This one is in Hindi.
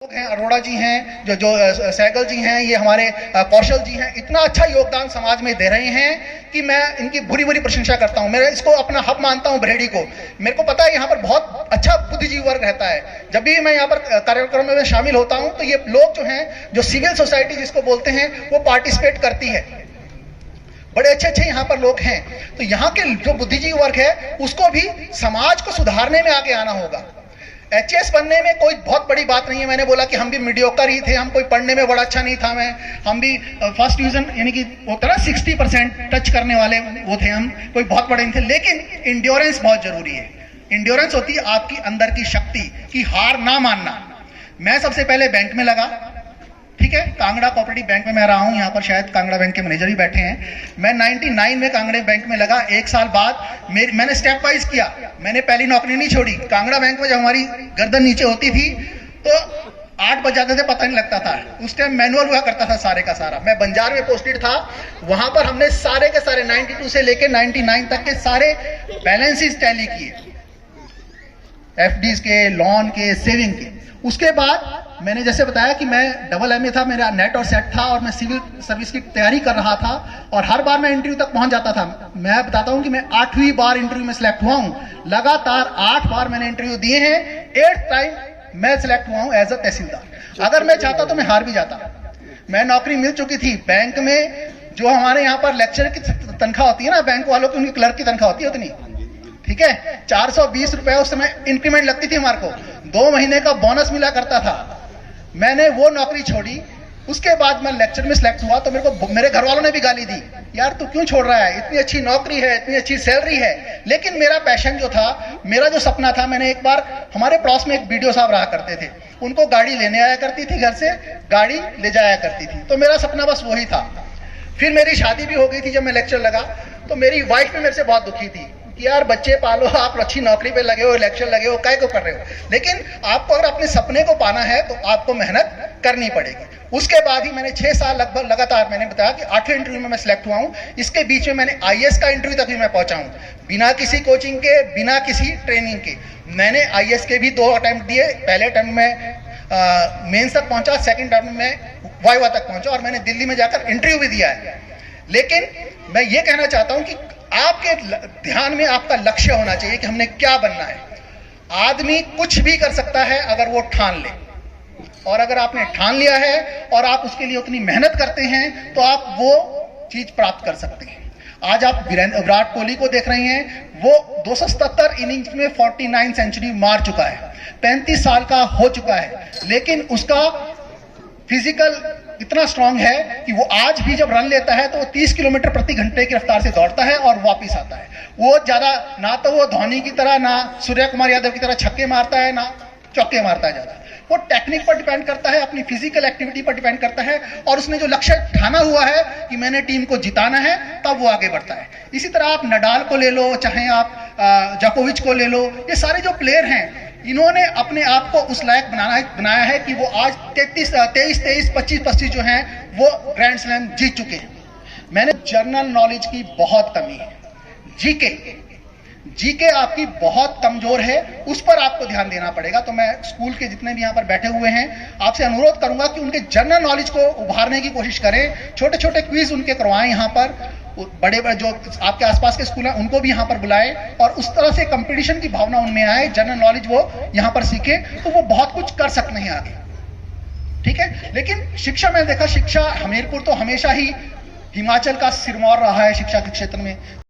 लोग हैं, अरोड़ा जी हैं, जो सहगल जी हैं, ये हमारे कौशल जी हैं, इतना अच्छा योगदान समाज में दे रहे हैं कि मैं इनकी बुरी बुरी प्रशंसा करता हूं। मैं इसको अपना हब मानता हूं बरेली को। मेरे को पता है यहाँ पर बहुत अच्छा बुद्धिजीवी वर्ग रहता है। जब भी मैं यहाँ पर कार्यक्रम में शामिल होता हूं तो ये लोग जो हैं, जो सिविल सोसाइटी जिसको बोलते हैं, वो पार्टिसिपेट करती है। बड़े अच्छे अच्छे यहाँ पर लोग हैं। तो यहाँ के जो बुद्धिजीवी वर्ग है उसको भी समाज को सुधारने में आगे आना होगा। एचएस बनने में कोई बहुत बड़ी बात नहीं है। मैंने बोला कि हम भी मीडियोकर ही थे, हम कोई पढ़ने में बड़ा अच्छा नहीं था। हम भी फर्स्ट डिवीजन यानी कि होता ना 60% टच करने वाले वो थे। हम कोई बहुत बड़े नहीं थे, लेकिन इंड्योरेंस बहुत जरूरी है। इंड्योरेंस होती है आपकी अंदर की शक्ति की हार ना मानना। मैं सबसे पहले बैंक में लगा, ठीक है, कांगड़ा कोऑपरेटिव बैंक में मैं रहा हूं। यहाँ पर शायद कांगड़ा बैंक के मैनेजर भी बैठे हैं। मैं 99 में कांगड़ा बैंक में लगा। एक साल बाद मैंने स्टेप वाइज किया। मैंने पहली नौकरी नहीं छोड़ी। कांगड़ा बैंक में जब हमारी गर्दन नीचे होती थी तो 8 बज जाते थे, पता नहीं लगता था। उस टाइम मैनुअल हुआ करता था सारे का सारा। मैं बंजार में पोस्टेड था। वहां पर हमने सारे के सारे 92 से लेकर 99 तक के सारे बैलेंसेस टैली किए, एफडीज के, लोन के, सेविंग के। उसके बाद मैंने जैसे बताया कि मैं डबल एमए था, मेरा नेट और सेट था, और मैं सिविल सर्विस की तैयारी कर रहा था, और हर बार मैं इंटरव्यू तक पहुंच जाता था। मैं बताता हूं कि मैं 8वीं बार इंटरव्यू में सिलेक्ट हुआ हूं। लगातार 8 बार मैंने इंटरव्यू दिए हैं। 8th टाइम मैं सिलेक्ट हुआ हूं एज अ तहसीलदार। अगर मैं चाहता तो मैं हार भी जाता। मैं नौकरी मिल चुकी थी बैंक में। जो हमारे यहाँ पर लेक्चर की तनख्वाह होती है ना, बैंक वालों की, उनकी क्लर्क की तनख्वाह होती है उतनी, ठीक है, 420 रुपए उस समय इंक्रीमेंट लगती थी हमारे को। 2 महीने का बोनस मिला करता था। मैंने वो नौकरी छोड़ी। उसके बाद मैं लेक्चर में सिलेक्ट हुआ तो मेरे को मेरे घर वालों ने भी गाली दी, यार तू क्यों छोड़ रहा है, इतनी अच्छी नौकरी है, इतनी अच्छी सैलरी है। लेकिन मेरा पैशन जो था, मेरा जो सपना था, मैंने एक बार, हमारे पड़ोस में एक बीडीओ साहब रहा करते थे, उनको गाड़ी लेने आया करती थी, घर से गाड़ी ले जाया करती थी। तो मेरा सपना बस वही था। फिर मेरी शादी भी हो गई थी। जब मैं लेक्चर लगा तो मेरी वाइफ भी मेरे से बहुत दुखी थी कि यार बच्चे पालो, आप अच्छी नौकरी पे लगे हो, इलेक्शन लगे हो, काय को कर रहे हो। लेकिन आपको अगर अपने सपने को पाना है तो आपको मेहनत करनी पड़ेगी। उसके बाद ही मैंने 6 साल लगभग लगातार, मैंने बताया कि 8वें इंटरव्यू में मैं सिलेक्ट हुआ हूं। इसके बीच में मैंने आईएएस का इंटरव्यू तक भी मैं पहुंचा हूं, बिना किसी कोचिंग के, बिना किसी ट्रेनिंग के। मैंने आईएएस के भी 2 अटेम्प्ट दिए। पहले अटेम्प्ट में मेंस तक पहुंचा, सेकंड अटेम्प्ट में वाइवा तक पहुंचा, और मैंने दिल्ली में जाकर इंटरव्यू भी दिया है। लेकिन मैं ये कहना चाहता हूं कि आपके ध्यान में आपका लक्ष्य होना चाहिए कि हमने क्या बनना है। आदमी कुछ भी कर सकता है अगर वो ठान ले, और अगर आपने ठान लिया है और आप उसके लिए उतनी मेहनत करते हैं तो आप वो चीज प्राप्त कर सकते हैं। आज आप विराट कोहली को देख रहे हैं, वो 277 इनिंग्स में 49 सेंचुरी मार चुका है, 35 साल का हो चुका है। लेकिन उसका फिजिकल इतना स्ट्रांग है कि वो आज भी जब रन लेता है तो वो 30 किलोमीटर प्रति घंटे की रफ्तार से दौड़ता है और वापस आता है। वो ज्यादा ना तो वो धोनी की तरह, ना सूर्य कुमार यादव की तरह छक्के मारता है, ना चौके मारता है ज्यादा। वो टेक्निक पर डिपेंड करता है, अपनी फिजिकल एक्टिविटी पर डिपेंड करता है, और उसने जो लक्ष्य ठाना हुआ है कि मैंने टीम को जिताना है, तब वो आगे बढ़ता है। इसी तरह आप नडाल को ले लो, चाहे आप जोकोविच को ले लो, ये सारे जो प्लेयर हैं, इन्होंने अपने आप को उस लायक बनाया है कि वो आज 23, 25 जो हैं वो ग्रैंड स्लैम जीत चुके हैं। मैंने जनरल नॉलेज की बहुत कमी है। जीके आपकी बहुत कमजोर है, उस पर आपको ध्यान देना पड़ेगा। तो मैं स्कूल के जितने भी यहाँ पर बैठे हुए हैं, आपसे अनुरोध करूंगा कि उनके जनरल नॉलेज को उभारने की कोशिश करें। छोटे छोटे क्विज उनके करवाएं। यहाँ पर बड़े बड़े जो आपके आसपास के स्कूल हैं उनको भी यहाँ पर बुलाएं, और उस तरह से कंपटीशन की भावना उनमें आए, जनरल नॉलेज वो यहाँ पर सीखे, तो वो बहुत कुछ कर सकते हैं आगे, ठीक है। लेकिन शिक्षा में देखा, शिक्षा हमीरपुर तो हमेशा ही हिमाचल का सिरमौर रहा है शिक्षा के क्षेत्र में।